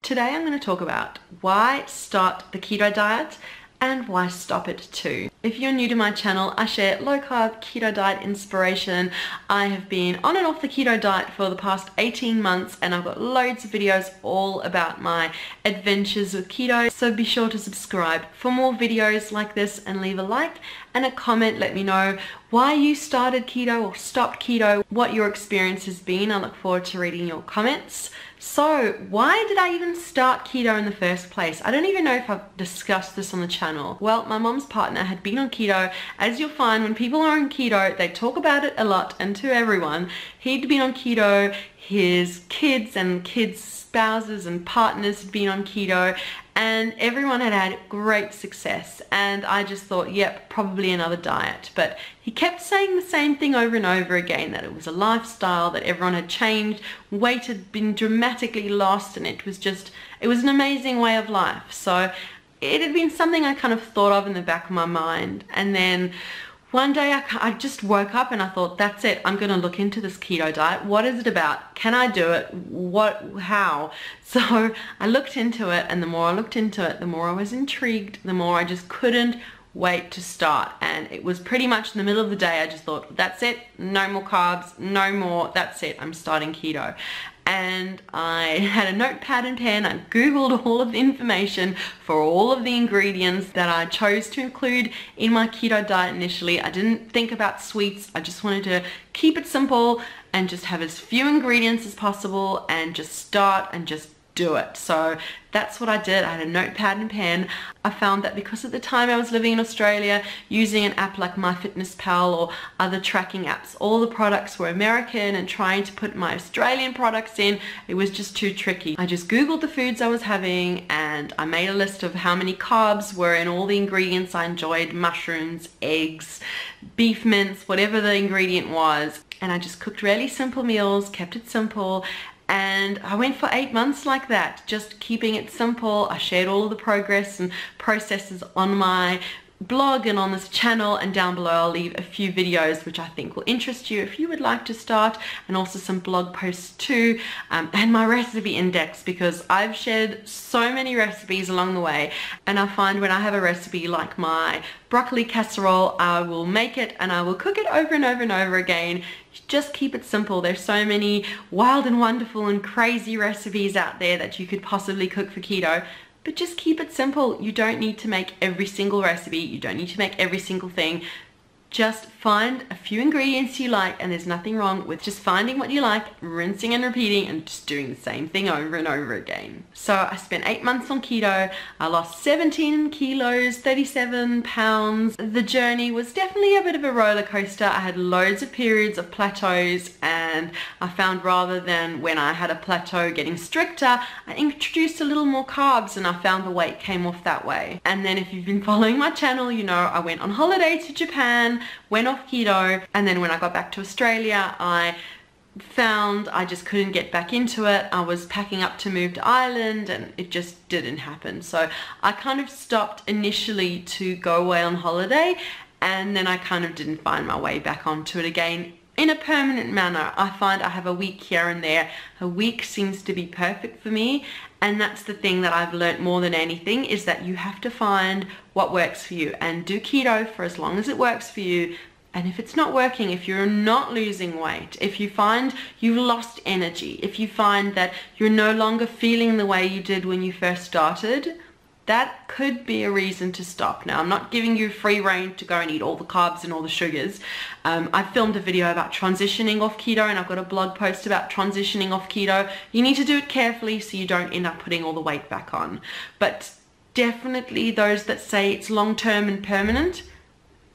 Today I'm going to talk about why start the keto diet and why stop it too. If you're new to my channel, I share low carb keto diet inspiration. I have been on and off the keto diet for the past 18 months and I've got loads of videos all about my adventures with keto. So be sure to subscribe for more videos like this and leave a like and a comment. Let me know why you started keto or stopped keto, what your experience has been. I look forward to reading your comments. So why did I even start keto in the first place? I don't even know if I've discussed this on the channel. Well, my mom's partner had been on keto. As you'll find, when people are on keto, they talk about it a lot and to everyone. He'd been on keto, his kids and kids' spouses and partners had been on keto, and everyone had had great success. And I just thought, yep, probably another diet. But he kept saying the same thing over and over again, that it was a lifestyle, that everyone had changed, weight had been dramatically lost, and it was an amazing way of life. So it had been something I kind of thought of in the back of my mind. And then one day I just woke up and I thought, that's it, I'm going to look into this keto diet. What is it about? Can I do it? How? So I looked into it, and the more I looked into it, the more I was intrigued, the more I just couldn't wait to start. And it was pretty much in the middle of the day, I just thought, that's it, no more carbs, no more, that's it, I'm starting keto. And I had a notepad and pen. I googled all of the information for all of the ingredients that I chose to include in my keto diet initially. I didn't think about sweets. I just wanted to keep it simple and just have as few ingredients as possible and just start and just do it. So that's what I did. I had a notepad and pen. I found that because at the time I was living in Australia, using an app like MyFitnessPal or other tracking apps, all the products were American, and trying to put my Australian products in, it was just too tricky. I just googled the foods I was having and I made a list of how many carbs were in all the ingredients I enjoyed: mushrooms, eggs, beef mince, whatever the ingredient was. And I just cooked really simple meals, kept it simple. And I went for 8 months like that, just keeping it simple. I shared all of the progress and processes on my blog and on this channel, and down below I'll leave a few videos which I think will interest you if you would like to start, and also some blog posts too, and my recipe index, because I've shared so many recipes along the way, and I find when I have a recipe like my broccoli casserole, I will make it and I will cook it over and over and over again. Just keep it simple. There's so many wild and wonderful and crazy recipes out there that you could possibly cook for keto. But just keep it simple. You don't need to make every single recipe. You don't need to make every single thing. Just find a few ingredients you like, and there's nothing wrong with just finding what you like, rinsing and repeating, and just doing the same thing over and over again. So I spent 8 months on keto. I lost 17 kilos, 37 pounds. The journey was definitely a bit of a roller coaster. I had loads of periods of plateaus, and I found rather than when I had a plateau getting stricter, I introduced a little more carbs, and I found the weight came off that way. And then if you've been following my channel, you know I went on holiday to Japan, went off keto, and then when I got back to Australia, I found I just couldn't get back into it. I was packing up to move to Ireland and it just didn't happen. So I kind of stopped initially to go away on holiday, and then I kind of didn't find my way back onto it again in a permanent manner. I find I have a week here and there. A week seems to be perfect for me, and that's the thing that I've learnt more than anything, is that you have to find what works for you and do keto for as long as it works for you. And if it's not working, if you're not losing weight, if you find you've lost energy, if you find that you're no longer feeling the way you did when you first started, that could be a reason to stop. Now, I'm not giving you free rein to go and eat all the carbs and all the sugars. I filmed a video about transitioning off keto, and I've got a blog post about transitioning off keto. You need to do it carefully so you don't end up putting all the weight back on. But definitely those that say it's long-term and permanent,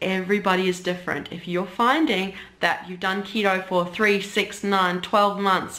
everybody is different. If you're finding that you've done keto for 3, 6, 9, 12 months,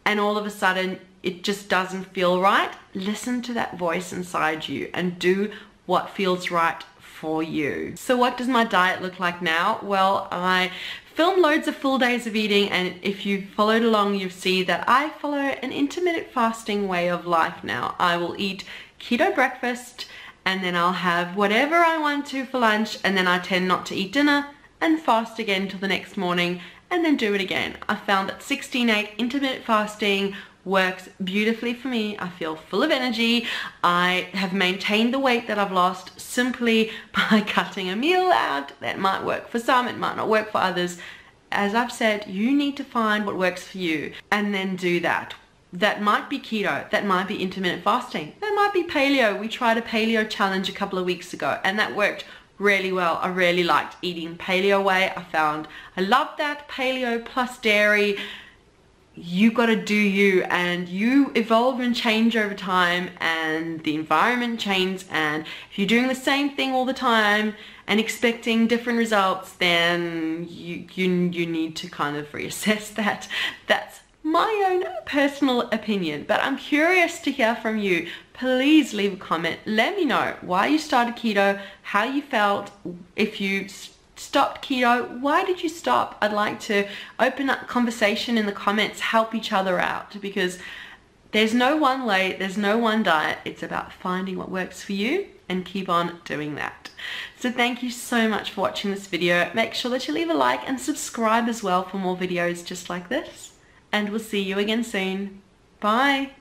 and all of a sudden it just doesn't feel right, listen to that voice inside you and do what feels right for you. So what does my diet look like now? Well, I film loads of full days of eating, and if you've followed along, you see that I follow an intermittent fasting way of life now. I will eat keto breakfast, and then I'll have whatever I want to for lunch, and then I tend not to eat dinner and fast again till the next morning, and then do it again. I found that 16/8 intermittent fasting works beautifully for me. I feel full of energy. I have maintained the weight that I've lost simply by cutting a meal out. That might work for some, it might not work for others. As I've said, you need to find what works for you and then do that. That might be keto, that might be intermittent fasting, that might be paleo. We tried a paleo challenge a couple of weeks ago and that worked really well. I really liked eating paleo way. I loved that. Paleo plus dairy. You got to do you, and you evolve and change over time, and the environment changes, and if you're doing the same thing all the time and expecting different results, then you need to kind of reassess that. That's my own personal opinion, but I'm curious to hear from you. Please leave a comment. Let me know why you started keto, how you felt, if you stopped keto, why did you stop? I'd like to open up conversation in the comments, help each other out, because there's no one way, there's no one diet. It's about finding what works for you and keep on doing that. So thank you so much for watching this video. Make sure that you leave a like and subscribe as well for more videos just like this. And we'll see you again soon. Bye.